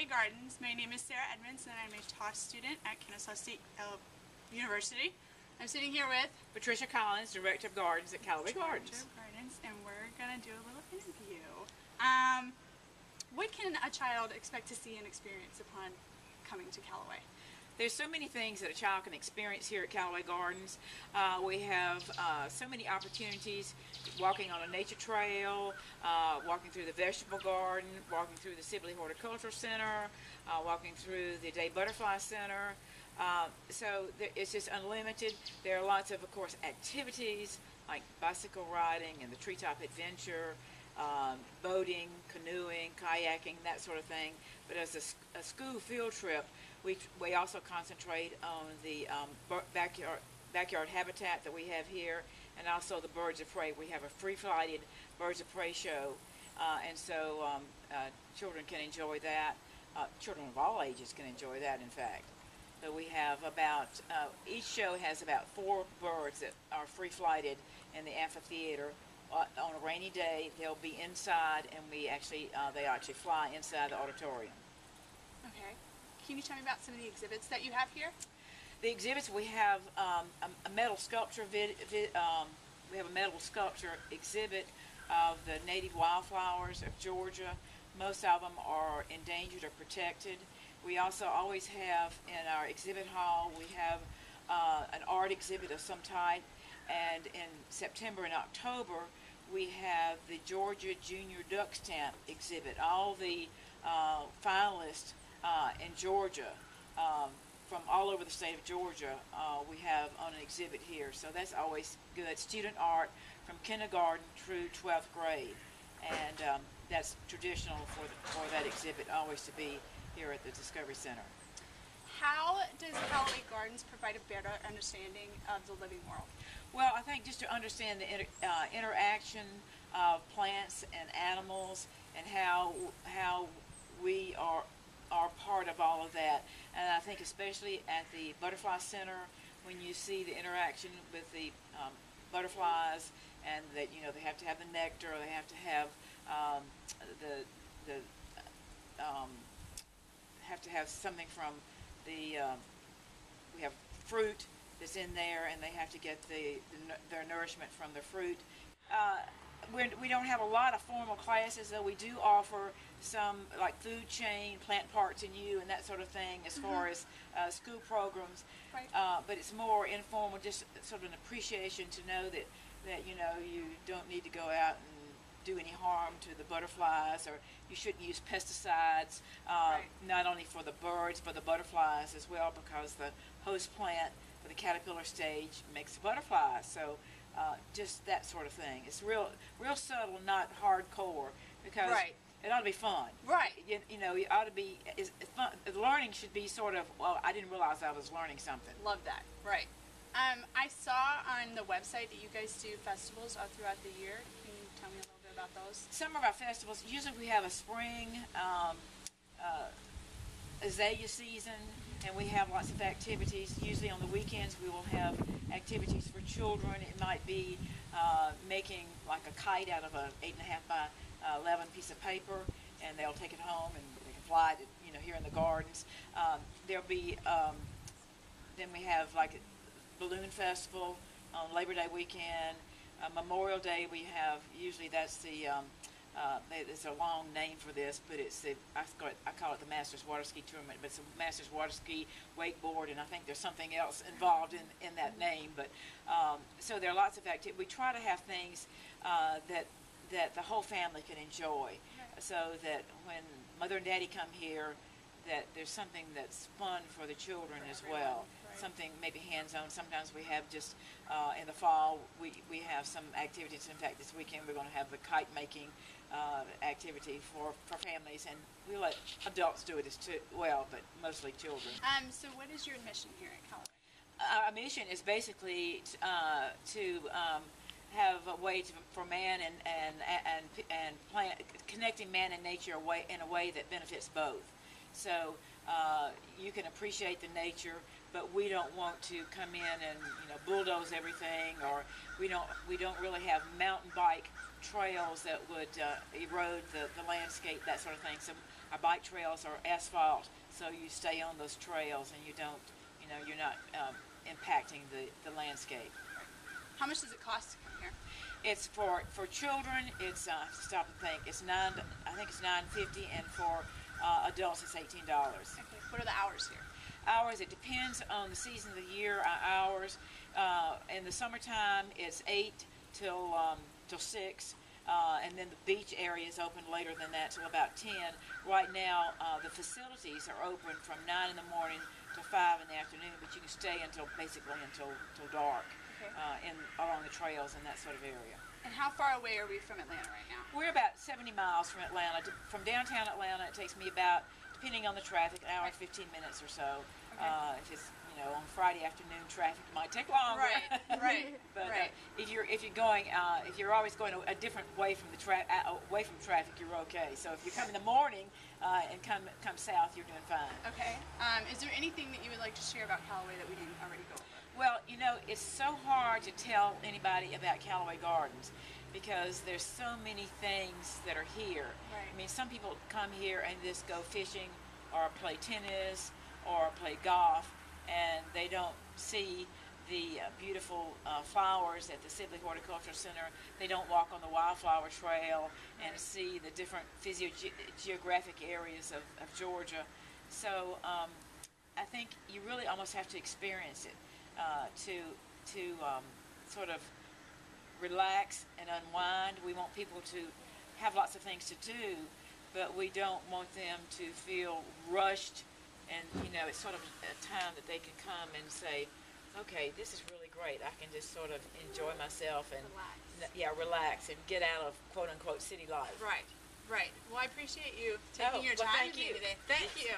Callaway Gardens. My name is Sarah Edmonds and I'm a Toss student at Kennesaw State University. I'm sitting here with Patricia, Director of Gardens at Callaway Gardens. And we're going to do a little interview. What can a child expect to see and experience upon coming to Callaway? There's so many things that a child can experience here at Callaway Gardens. We have so many opportunities, walking on a nature trail, walking through the vegetable garden, walking through the Sibley Horticultural Center, walking through the Day Butterfly Center. So it's just unlimited. There are lots of course, activities like bicycle riding and the treetop adventure, boating, canoeing, kayaking, that sort of thing. But as a school field trip, we also concentrate on the backyard habitat that we have here, and also the birds of prey. We have a free-flighted birds of prey show, and so children can enjoy that. Children of all ages can enjoy that, in fact. So we have about, each show has about 4 birds that are free-flighted in the amphitheater. On a rainy day, they'll be inside, and they actually fly inside the auditorium. Okay. Can you tell me about some of the exhibits that you have here? The exhibits, we have a metal sculpture we have a metal sculpture exhibit of the native wildflowers of Georgia. Most of them are endangered or protected. We also always have in our exhibit hall, we have an art exhibit of some type, and in September and October we have the Georgia Junior Duck Stamp exhibit. All the finalists in Georgia, from all over the state of Georgia, we have on an exhibit here. So that's always good. Student art from kindergarten through 12th grade. And that's traditional for that exhibit always to be here at the Discovery Center. How does Callaway Gardens provide a better understanding of the living world? Well, I think just to understand the interaction of plants and animals and how we are part of all of that. And I think especially at the Butterfly Center, when you see the interaction with the butterflies, and that they have to have the nectar, or they have to have something from the we have fruit that's in there, and they have to get their nourishment from the fruit. We don't have a lot of formal classes, though we do offer some like food chain, plant parts in you, and that sort of thing as far as school programs. Right. But it's more informal, just sort of an appreciation to know that you don't need to go out and do any harm to the butterflies, or you shouldn't use pesticides, right. Not only for the birds but the butterflies as well, because the host plant for the caterpillar stage makes the butterflies. So just that sort of thing. It's real subtle, not hardcore, because right. It ought to be fun. Right. It ought to be. It's fun. The learning should be sort of, well, I didn't realize I was learning something. Love that. Right. I saw on the website that you guys do festivals all throughout the year. Can you tell me a little bit about those? Some of our festivals, usually we have a spring azalea season, and we have lots of activities. Usually on the weekends we will have activities for children. It might be making like a kite out of a 8.5 by 11 piece of paper, and they'll take it home and they can fly it, here in the gardens. There'll be then we have like a balloon festival on Labor Day weekend. Memorial Day we have, usually that's the there's a long name for this, but it's I call it the Masters Water Ski Tournament, but it's a Masters Water Ski wakeboard, and I think there's something else involved in that name. But so there are lots of activities. We try to have things that the whole family can enjoy, so that when Mother and Daddy come here, that there's something that's fun for the children as well. Right. Something maybe hands-on. Sometimes we have just in the fall we have some activities. In fact, this weekend we're going to have the kite making activity for families, and we let adults do it as well, but mostly children. So what is your mission here at Callaway? Our mission is basically to have a way for man and plant, connecting man and nature in a way that benefits both. So you can appreciate the nature but we don't want to come in and bulldoze everything, or we don't really have mountain bike trails that would erode the landscape, that sort of thing. So our bike trails are asphalt, so you stay on those trails and you don't, you're not impacting the landscape. How much does it cost to come here? It's for children. It's stop and think. I think it's $9.50, and for adults it's $18. Okay. What are the hours here? Hours, it depends on the season of the year. Our hours in the summertime it's 8 till 6, and then the beach area is open later than that till about 10. Right now the facilities are open from 9 in the morning to 5 in the afternoon, but you can stay until dark. Okay. Along the trails in that sort of area. And how far away are we from Atlanta right now? We're about 70 miles from Atlanta. From downtown Atlanta, it takes me about, depending on the traffic, an hour and 15 minutes or so. Okay. If it's on Friday afternoon traffic, it might take longer. Right. But right. If you're always going a different way from away from traffic, you're okay. So if you come in the morning and come south, you're doing fine. Okay. Is there anything that you would like to share about Callaway that we didn't already go over? Well, it's so hard to tell anybody about Callaway Gardens because there's so many things that are here. Right. I mean, some people come here and just go fishing or play tennis or play golf, and they don't see the beautiful flowers at the Sibley Horticultural Center. They don't walk on the Wildflower Trail and see the different physiogeographic areas of Georgia. So I think you really almost have to experience it to sort of relax and unwind. We want people to have lots of things to do, but we don't want them to feel rushed, and it's sort of a time that they can come and say, okay, this is really great. I can just sort of enjoy myself and relax and get out of quote unquote city life. Right. Well, I appreciate you taking your time with me today. Thank you.